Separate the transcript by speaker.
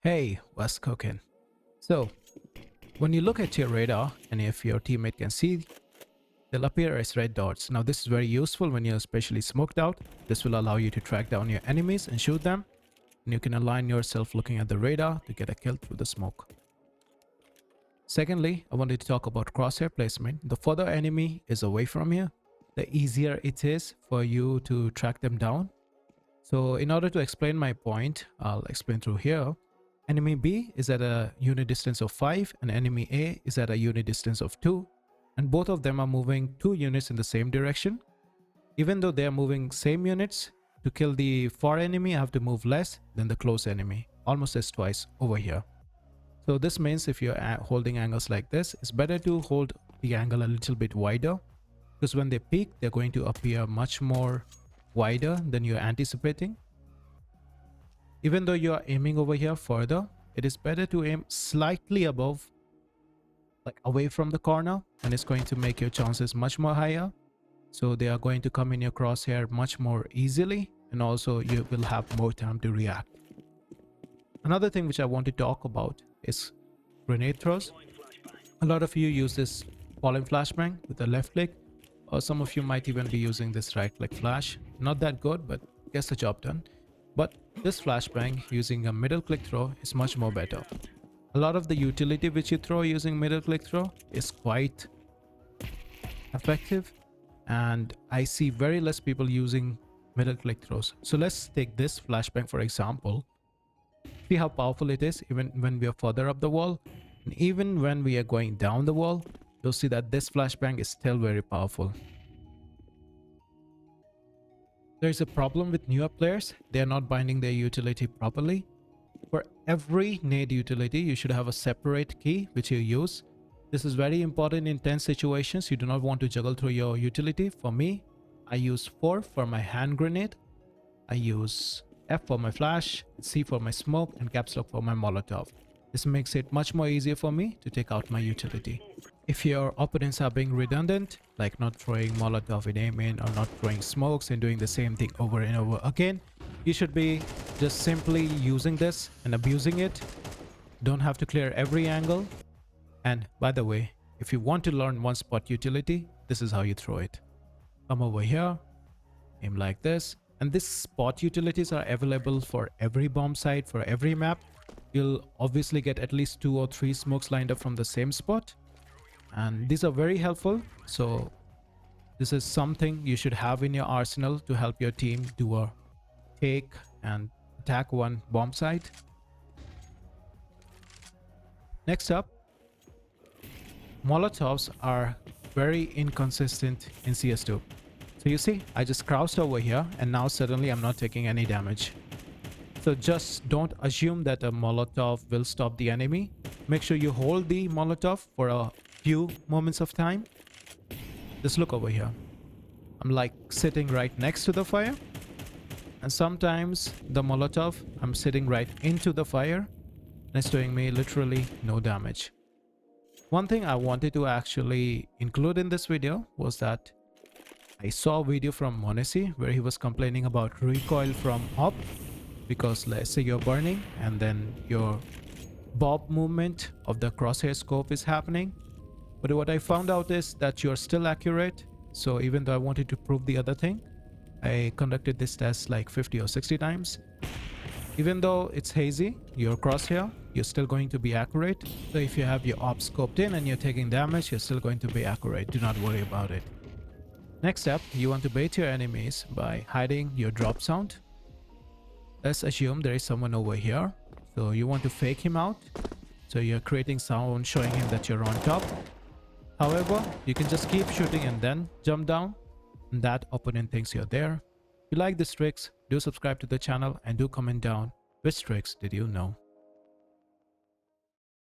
Speaker 1: Hey, what's cooking? So, when you look at your radar and if your teammate can see, they'll appear as red dots. Now, this is very useful when you're especially smoked out. This will allow you to track down your enemies and shoot them. And you can align yourself looking at the radar to get a kill through the smoke. Secondly, I wanted to talk about crosshair placement. The further enemy is away from you, the easier it is for you to track them down. So, in order to explain my point, I'll explain through here. Enemy B is at a unit distance of 5 and enemy A is at a unit distance of 2, and both of them are moving 2 units in the same direction. Even though they are moving same units, to kill the far enemy I have to move less than the close enemy, almost as twice over here. So this means if you're holding angles like this, it's better to hold the angle a little bit wider, because when they peak they're going to appear much more wider than you're anticipating. Even though you are aiming over here further, it is better to aim slightly above, like away from the corner, and it's going to make your chances much more higher. So they are going to come in your crosshair much more easily, and also you will have more time to react. Another thing which I want to talk about is grenade throws. A lot of you use this falling flashbang with the left click, or some of you might even be using this right click flash. Not that good, but gets the job done. But this flashbang using a middle click throw is much more better. A lot of the utility which you throw using middle click throw is quite effective, and I see very less people using middle click throws. So let's take this flashbang for example. See how powerful it is even when we are further up the wall, and even when we are going down the wall, you'll see that this flashbang is still very powerful. There's a problem with newer players. They are not binding their utility properly. For every nade utility, you should have a separate key which you use. This is very important in tense situations. You do not want to juggle through your utility. For me, I use 4 for my hand grenade. I use F for my flash, C for my smoke, and caps lock for my Molotov. This makes it much more easier for me to take out my utility. If your opponents are being redundant, like not throwing Molotov in aim in or not throwing smokes and doing the same thing over and over again, you should be just simply using this and abusing it. Don't have to clear every angle. And by the way, if you want to learn one spot utility, this is how you throw it. Come over here, aim like this, and these spot utilities are available for every bomb site, for every map. You'll obviously get at least 2 or 3 smokes lined up from the same spot, and these are very helpful. So this is something you should have in your arsenal to help your team do a take and attack one bomb site. Next up, Molotovs are very inconsistent in CS2. So you see, I just crouched over here and now suddenly I'm not taking any damage. So just don't assume that a Molotov will stop the enemy. Make sure you hold the Molotov for a few moments of time. Just look over here. I'm like sitting right next to the fire. And sometimes the Molotov, I'm sitting right into the fire. And it's doing me literally no damage. One thing I wanted to actually include in this video was that I saw a video from Mollies where he was complaining about recoil from up. Because let's say you're burning and then your bob movement of the crosshair scope is happening. But what I found out is that you're still accurate. So even though I wanted to prove the other thing, I conducted this test like 50 or 60 times. Even though it's hazy, your crosshair, you're still going to be accurate. So if you have your op scoped in and you're taking damage, you're still going to be accurate. Do not worry about it. Next up, you want to bait your enemies by hiding your drop sound. Let's assume there is someone over here. So you want to fake him out. So you're creating sound showing him that you're on top. However, you can just keep shooting and then jump down. And that opponent thinks you're there. If you like these tricks, do subscribe to the channel and do comment down which tricks did you know.